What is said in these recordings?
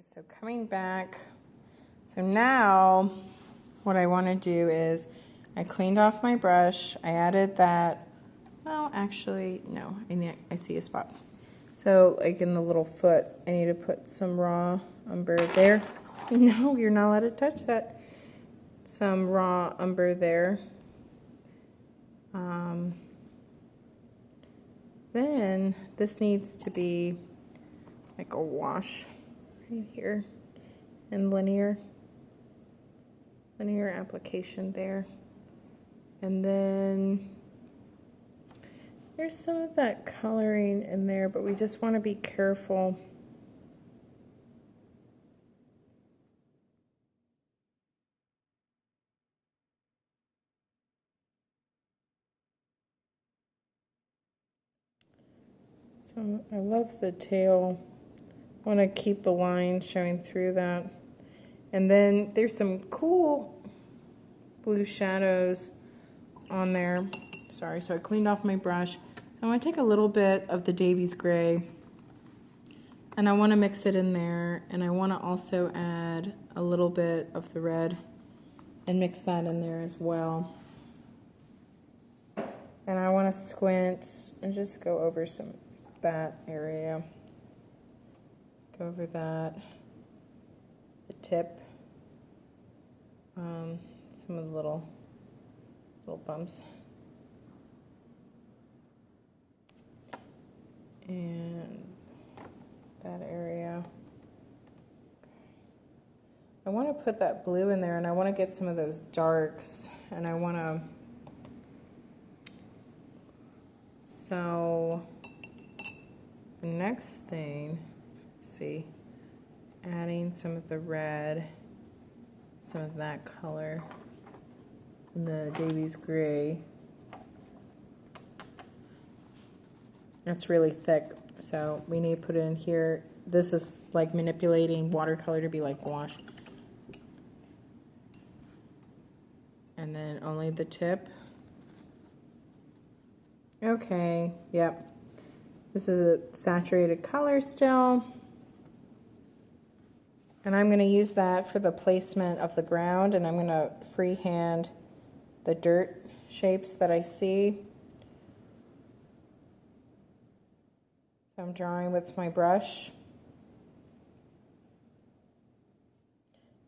So coming back, so now what I want to do is I cleaned off my brush. I added that, well, actually, no, I see a spot. So like in the little foot, I need to put some raw umber there. No, you're not allowed to touch that. Some raw umber there. Then this needs to be like a wash right here and linear application there. And then there's some of that coloring in there, but we just want to be careful. So I love the tail. I want to keep the line showing through that. And then there's some cool blue shadows on there. Sorry, so I cleaned off my brush. So I'm going to take a little bit of the Davies Gray and I want to mix it in there, and I want to also add a little bit of the red and mix that in there as well. And I want to squint and just go over that area. Go over that, the tip, some of the little bumps. And that area. I want to put that blue in there, and I want to get some of those darks, and I want to, so the next thing, let's see, adding some of the red, some of that color, and the Davies Gray. That's really thick, so we need to put it in here. This is like manipulating watercolor to be like gouache. And then only the tip. Okay, yep. This is a saturated color still. And I'm going to use that for the placement of the ground, and I'm going to freehand the dirt shapes that I see. So I'm drawing with my brush.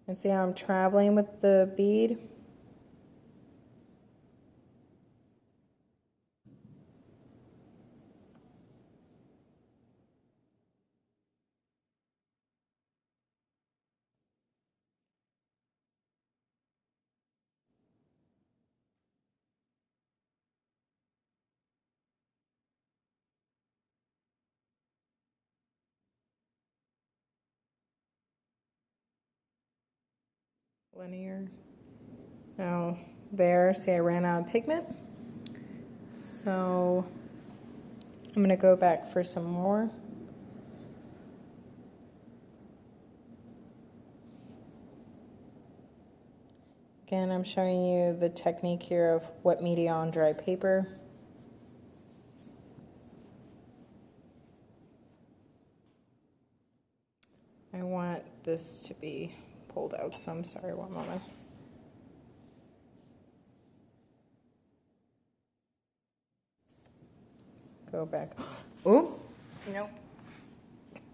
And see how I'm traveling with the bead? Linear. Now there, see I ran out of pigment. So I'm going to go back for some more. Again, I'm showing you the technique here of wet media on dry paper. I want this to be pulled out, so I'm sorry, one moment. Go back. Oh, nope.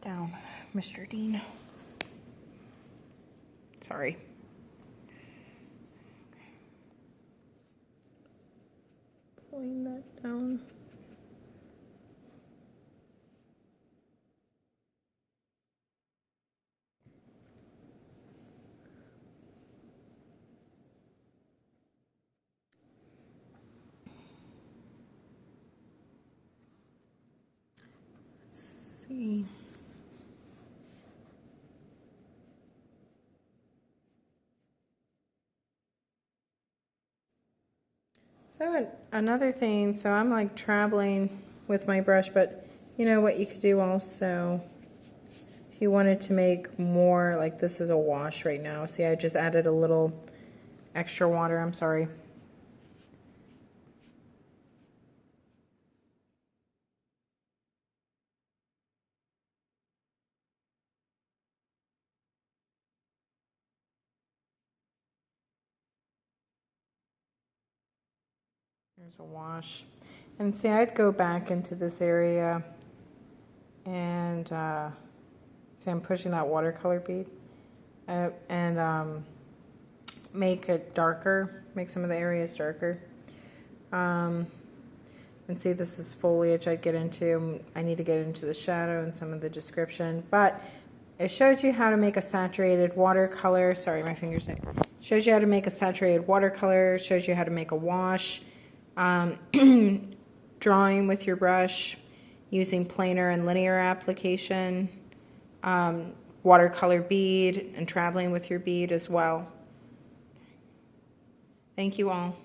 Down, Mr. Dean. Sorry. Pulling that down. Let's see. So another thing, so I'm like traveling with my brush, but you know what you could do also, if you wanted to make more, like this is a wash right now. See, I just added a little extra water, I'm sorry. There's a wash. And see, I'd go back into this area and see, I'm pushing that watercolor bead and make it darker, make some of the areas darker. And see, this is foliage I'd get into. I need to get into the shadow and some of the description, but it showed you how to make a saturated watercolor. Sorry, my fingers. Shows you how to make a saturated watercolor, shows you how to make a wash, drawing with your brush, using planar and linear application, watercolor bead, and traveling with your bead as well. Thank you all.